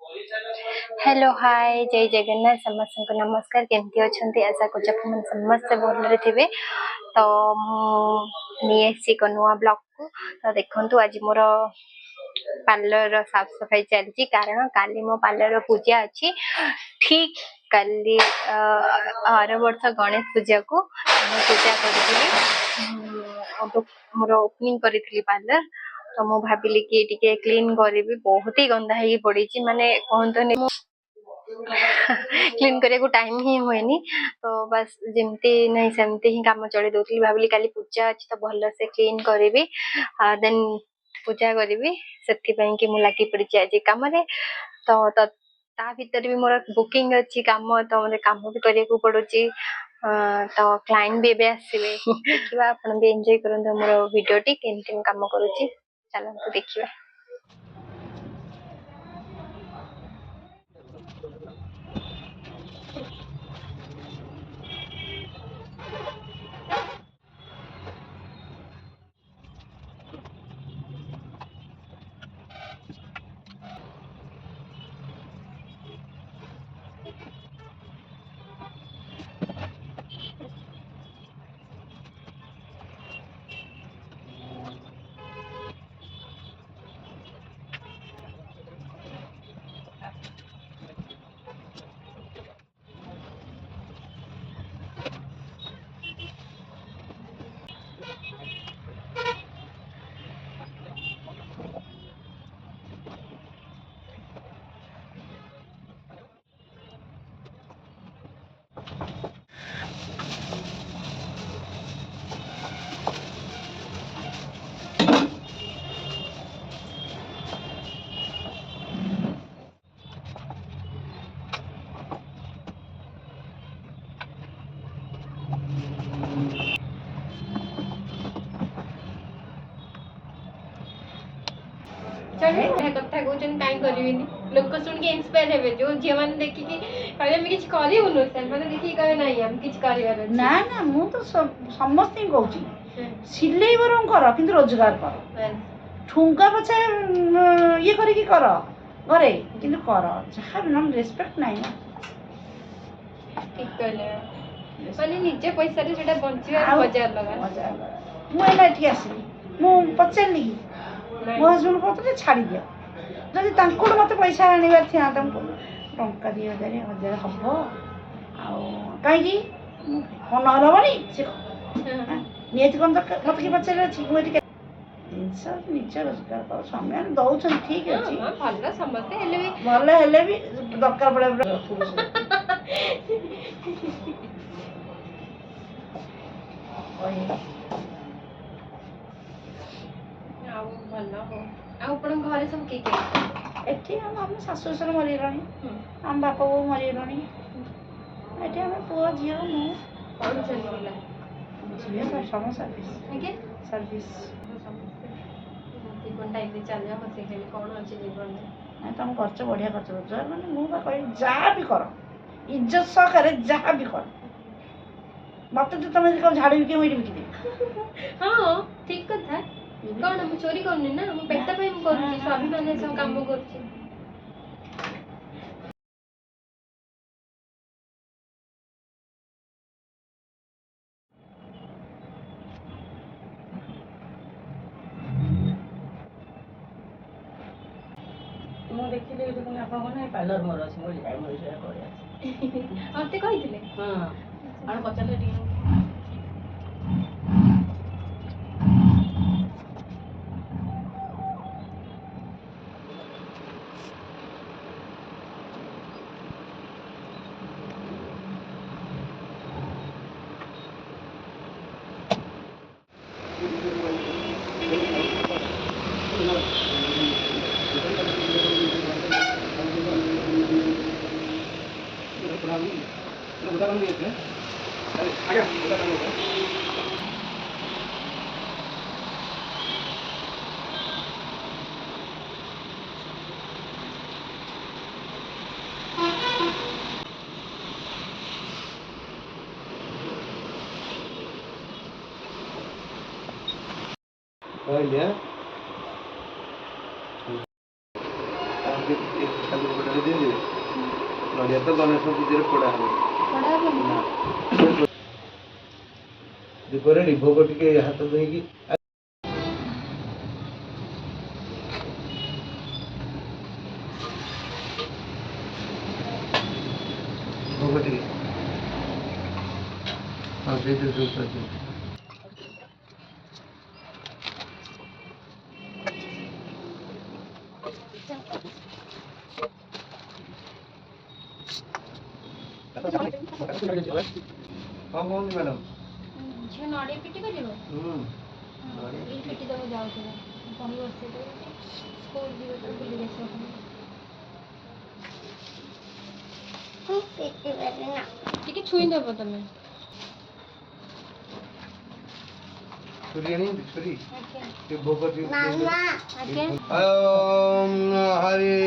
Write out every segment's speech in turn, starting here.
Hello hi जय जगन्नाथ समस्त को नमस्कार केमती अच्छे आशा कर समस्ते भल थे। तो मुझे नुआ ब्लॉग को तो देखु आज मोर पार्लर साफ सफाई चलती कारण काली मो पार्लर पूजा अच्छी ठीक काली आर वर्ष गणेश पूजा को पूजा करी मोर ओपनिंग करी पार्लर। तो मु भाविली कि टिके क्लीन करी बहुत ही गंदा ही पड़ी माने कहतुनि क्लीन करने को टाइम ही हुए तो बस जमती नहीं सेमती ही काम चली दौली भाविली काली पूजा अच्छी तो भल से क्लीन करी देन पूजा करी से कि मुझे लगी पड़ी आज कम तो ता भीतर भी मोर बुकिंग अच्छी काम तो मतलब काम भी करने को पड़ुची। तो क्लाइंट भी एबे आसीबे देखिबा आपण भी एंजॉय करंतु मोर वीडियो टी केमती काम करूची चलंतु देखिबा। कथा कहते कहीं करें लोक शुण के इन्स्पायर हे जो झी मैंने देखिकी कहे किसी करूँ मैंने देखिए कहे ना हम किसी कर ना ना मु तो समस्त कहूँ सिलाई बर कर कि रोजगार कर ठुंका पछा ये करी कर घरे कि कर जहाँ भी रेस्पेक्ट ना ठीक कहले माने निजे पैसा रे सेटा बंचिवा बाजार लगा मुझे आसली मुझे पचारि मो हजबैंड कहते छाड़ दियो जदि मत पैसा आनबार था टंका 2000 हम कहीं मन हलबनी निहती कौन दरकार मत कि पचार जिनस निज रोजगार कर समय दौरान ठीक अच्छे भल हेले भी दरकार पड़े घरे सब किए एठी हम शाशु शशुर मरीगले आम बाप बो मरीगले ये आम पुआ झी मु सब सर्विस जीवन टाइम चल कौन अच्छे जीवन में तुम खर्च बढ़िया खर्च कर मैंने मुझे कह जहाँ भी कर इज्जत सहकार जहाँ भी कर मत तो तुम झाड़ू बिके मुझे बिकी हाँ ठीक कथा कौन मु चोरी करनी ना मु पेट पे मु करूची स्वाभिमान सब काम करूची मु देखिले ये आपन पार्लर मोर अछि मोर जाय मोर से कर आते कहिथिले हां आर पचाले टी ଠାକୁର ପୋଡ଼ାରେ ଦେଇଦେବେ। ନଡ଼ିଆ ତ ଗଣେଶ ପୂଜାରେ ପୋଡ଼ା ହେବ। ଦୀପରେ ଭୋଗ ଟିକେ ହାତ ଧୋଇକି ଭୋଗ ଟିକେ ହଁ ସେଇଥିରେ ସବୁ ସରିଯିବ। ହଁ କୁହନ୍ତୁ ମ୍ୟାଡ଼ାମ୍। ଝିଅ ନଡ଼ିଆ ପିଟି କରିବ? ଏଇ ପିଟି ଦେବ ଯାଉଥିବ ବହି ବସେଇଦେବ ସ୍କୁଲ ଯିବ ତ ବୁଲିକି ଆସିବ ଟିକେ ଛୁଇଁ ଦେବ ତମେ। ଛୁରୀ ଆଣିବି ଛୁରୀ ଆଜ୍ଞା ଭୋଗ ଟିକେ ଆଜ୍ଞା। ଓମ୍ ହରି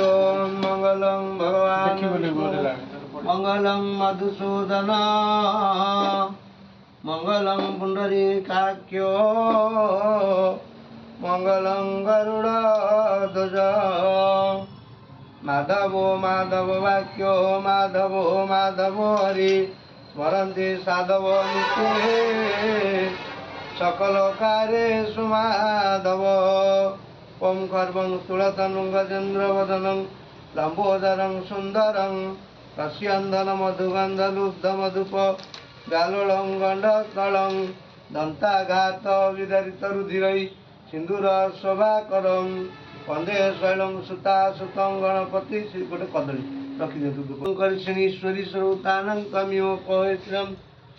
ଓମ୍ ମଙ୍ଗଳଂ ଭଗବାନ ମଙ୍ଗଳଂ ମଧୁସୂଦନ ମଙ୍ଗଳଂ ପୁଣ୍ଡରୀକାକ୍ଷ ମଙ୍ଗଳଂ ଗରୁଡ଼ଧ୍ୱଜ ମାଧବ ମାଧବ ବାକ୍ୟ ମାଧବ ମାଧବ ହରି ସ୍ମରନ୍ତି ସାଧବ ନିତ୍ୟେ सकल कार्ये सुमाधव ओम कर्मं तुलतनुं गजेन्द्र वदनं लंबोदरं सुंदरं कस्यंदन मधुगंधलुब्धमधुप गालोलं गंडकलं दंताघात विदरितरुधिरै सिंदूर शोभाकरं वंदे शैलं सुतासुतं गणपति श्री गोटे कदली रखी ईश्वरी स्वरूतानं कमियोपवेश्रम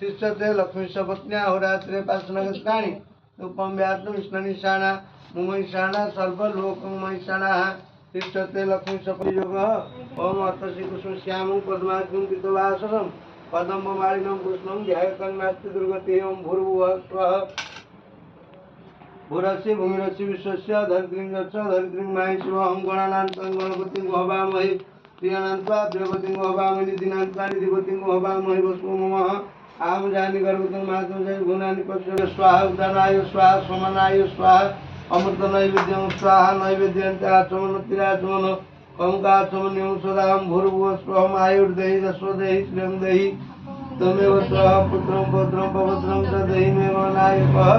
शिष्यते लक्ष्मी सपत्न्या होरात्रे पार्श्वनगतानि रूपं व्याप्तं स्नानिशाना मुमैषाणा सर्वलोकं महिषाणा शिष्यते लक्ष्मी सपयोगः ओम अर्थश्री कृष्ण श्यामं पद्मार्कं पितवासरं पद्ममालिनं कृष्णं ध्यायतं नास्ति दुर्गतिः ओम भूर्भुवः स्वः भूरस्य भूमिरस्य विश्वस्य धरित्रीं यच्च धरित्रीं माहि शिवं गणानान्तं गणपतिं हवामहे प्रियानान्त्वा देवतीं हवामहे निधिनान्त्वा निधिपतिं हवामहे वसु ममः आम जानी गर्भतं मातुं जय गुणानि पश्य स्वाहा उदानाय स्वाहा समनाय स्वाहा अमृत नैवेद्यं स्वाहा नैवेद्यन्ते आचमन तिराचमन कंकाचमन्यं सदां भूर्भुवः स्वहम् आयुर्देहि दस्वदेहि त्र्यं देहि तमेव त्वः पुत्रं पौत्रं पवित्रं च देहि मे नायकः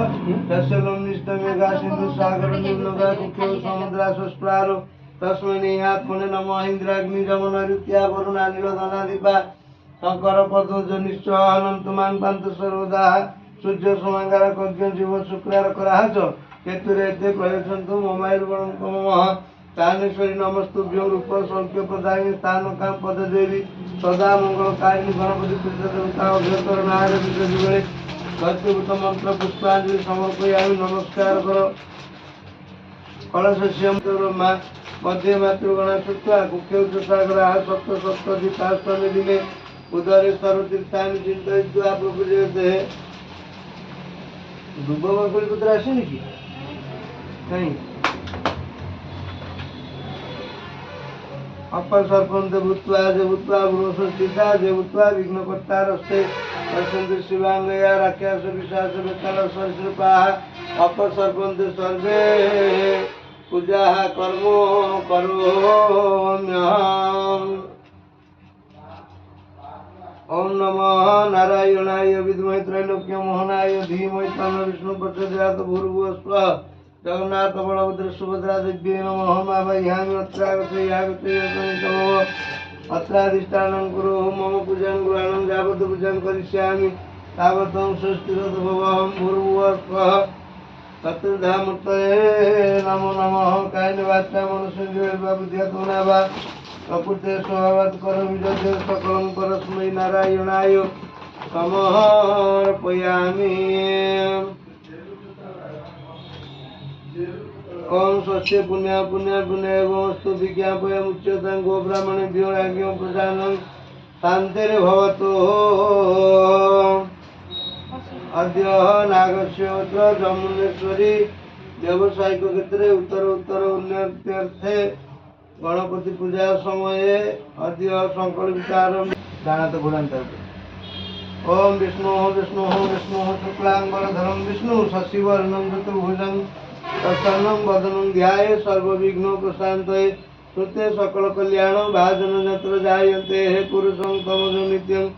तस्य लम्निष्ठमेघा सिन्धुसागरनिर्नगा कुख्यो समुद्रासस्त्रारो तस्मै निहात्मने नमः इन्द्राग्निजमनरुत्या वरुणानिलधनाधिपा शंकर पद्मज निश्चय अनंतमान पांत सर्वदा सूर्य समांगार कज्ञ जीव शुक्रार कराहच केतुरे ते प्रयच्छन्तु ममायुर्वणं कममः तानेश्वरी नमस्तुभ्यो रूप सौख्य प्रदायिनी स्थान काम पद देवी सदा मंगलकारिणी गणपति देवता अभ्यंतर नारायण विजय भक्तिभूत मंत्र पुष्पांजलि समर्पयामि नमस्कार करो कलशस्यं ब्रह्मा मध्य मातृगणा सुत्वा कुख्य सागरा सप्त सप्तधिकास्तमे दिने उदरे सर्वतीर्थानि चिन्तयित्वा प्रपूज्यते दुब्ब बकुली पुत्र आसेनि कि नहीं अपसर्पन्ते भूत्वा जे भूत्वा गुणसंस्थिता जे भूत्वा विघ्नकर्तारस्ते दर्शन्ति शिवाङ्गया राक्षस विशास बेताल सरीसृपाः अपसर्पन्ते सर्वे पूजाः कर्म करोम्यहम् ओम नमः नारायणाय विद्महे त्रैलोक्य मोहनाय धीमहि तन्नो विष्णु प्रचोदयात् भूर्भुवः स्वः जगन्नाथ बलभद्र सुभद्रा देव्यै नमः मावह्यामि अत्रागतयतनितमः अत्राधिष्ठानं कुरु मम पूजां गृहाणं यावत् पूजां करिष्यामि तावतं स्वस्तिरतभवं भूर्भुवः स्वः चतुर्धामूर्तये नमो नमः कायेन वाचा मनसेन्द्रियैर्वा बुद्ध्यात्मना वा प्रकृते स्वभावात् करोमि यद् सकलं परस्मै नारायणाय समर्पयामि। ओम स्वस्ति पुण्य पुण्य पुण्यवस्तु विज्ञापयमुच्यतां गोब्राह्मणेभ्यो राज्ञो प्रजानं शान्तिर्भवतु। अद्य नागस्य जमुनेश्वरी व्यावसायिक क्षेत्रे उत्तर उत्तर उन्नत्यर्थे गणपति पूजा समय अद्य संकल्पित आरंभ जानात भूलांत ओम विष्णु विष्णु विष्णु शुक्लांबरधरं विष्णु शशिवर्णं चतुर्भुजं प्रसन्नं वदनं ध्याये सर्वविघ्नोपशान्तये श्रुते सकल कल्याण भाजन यत्र जायन्ते हे पुरुषं तमजो नित्यं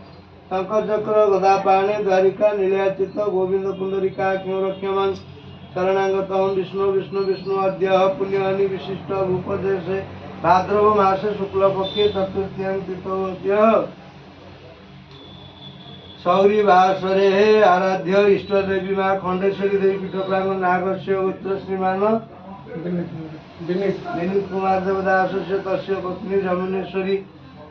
शंकर चक्र गदा पाणे द्वारिका नीलयाचित गोविंद पुंडरिका किं रक्ष्यमान् शरणागतम विष्णु विष्णु विष्णु अद्य पुण्यहानि विशिष्ट भूपदेशे भाद्रव मासे शुक्ल पक्षे चतुर्थ्यां तीर्थवत्य सौरी वासरे आराध्य इष्ट देवी माँ खंडेश्वरी देवी पीठ प्रांगण नागस्य गोत्र श्रीमान विनीत कुमार देवदास से तस्य पत्नी जमुनेश्वरी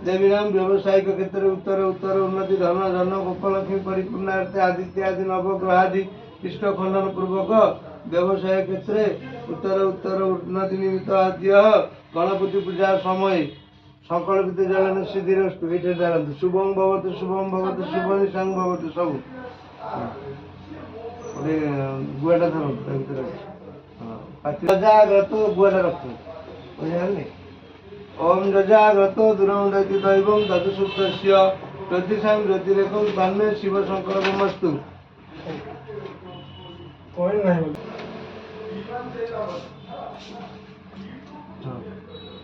देवी नाम व्यावसायिक क्षेत्र उत्तर उत्तर उन्नति धन धन गोपलक्ष्मी परिपूर्णार्थे आदित्य आदि नवग्रहादि इष्ट खंडन पूर्वक व्यवसाय क्षेत्र उत्तर उत्तर उन्नति निमित्त आद्य गणपति पूजा समय संकल्पित जलन सिद्धिरस्तु ये डालतु शुभम भवतु शुभ निशांग भवतु सब गुआटा धर जाग्रत गुआटा रख बुझे ओम जजाग्रत दूरम दैति दैवम दधुसुप्तस्य ज्योतिषां ज्योतिरेकं तन्मे शिव संकल्पमस्तु कोई नहीं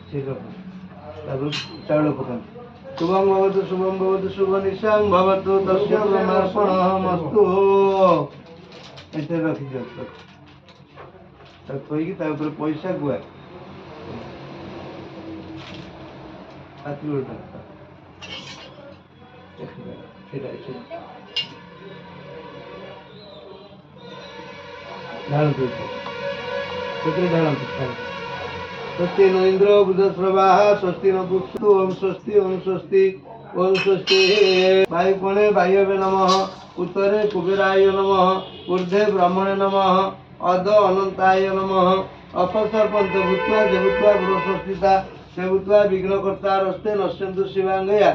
ठीक है तब चावल पकान शुभम भवतु शुभ निशां भवतु तस्य ब्रह्मार्पणमस्तु एते रखि दियो तक कोई की ता ऊपर पैसा गुआ हाथी उल्टा स्वस्ति न इंद्र बुधस्रवाः स्वस्ति न पुक्षु ओम स्वस्ति ओम स्वस्ति वायुकोणे वायवे नमः उत्तरे कुबेराय नमः ऊर्ध्वे ब्रह्मणे नमः अध अनंताय नमः अपसर्पन्त भूत्वा देवत्वा बृहस्पतिता सेवत्वा विघ्नकर्ता रस्ते नश्यन्तु शिवांगया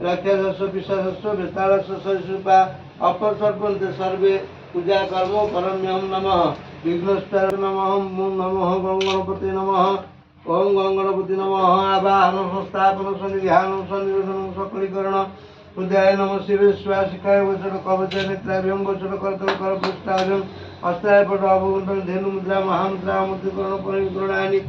राक्षसस्य पिशाचस्य बेतालस्य सरिसृपा अपसर्पन्ते सर्वे पूजा कर्म परम्यहं नमः विघ्नस्ताय नमः नमः गणपते नमः ओम गणपति नमः आवाहन संस्थापन सन्निधान सन्निरोधन सकलीकरण उदय नमः शिवे श्वासिकाय वचन कवच नेत्राभ्यं वचन कर्तव्य करपृष्ठाभ्यं हस्ताय पट अवगुण्ठन धेनु मुद्रा महामुद्रा मुद्रीकरण परिकरणानि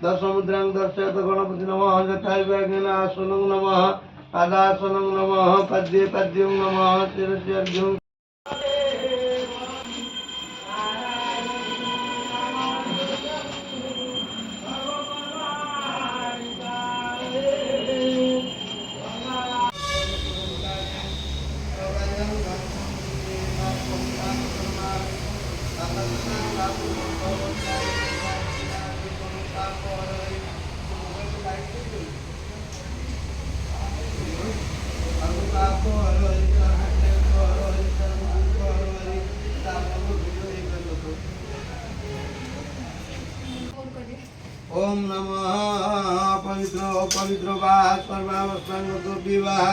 दश मुद्रां दर्शयत गणपति नमः जटायुवाग्नेन आसनं नमः पादासनं नमः पद्ये पद्यं नमः शिरसि अर्घ्यं ओम नमः पवित्र वाह सर्वावस्थांगतो विवाह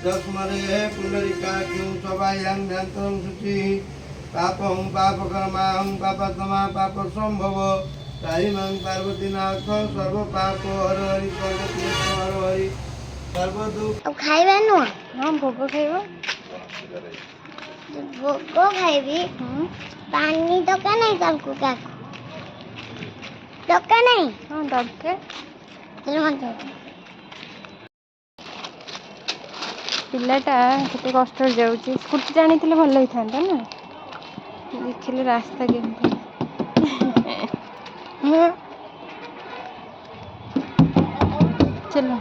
दस्मरे पुंडरीका क्यों सभायां ध्यानं शुचि पापं पापकर्मां पापतमा पाप संभव तारिमां पार्वतीनाथ सर्व पाप हर हरि सर्व दुख अब खाइबा नु हाँ भोग खाइब भोग खाइबी पानी तो का नहीं सबको का दरकार नहीं हाँ दरकार चलो मत पिलाटा केते कष्ट जाऊँगी स्कूटी जानी भल होता ना देखिले रास्ता केमती चलो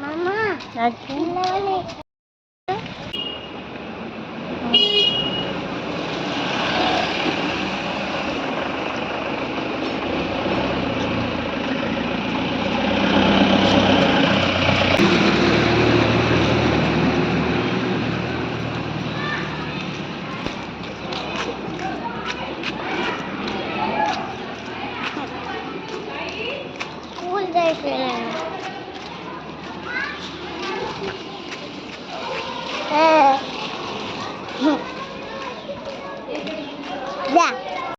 मामा आगे स्कूल जाए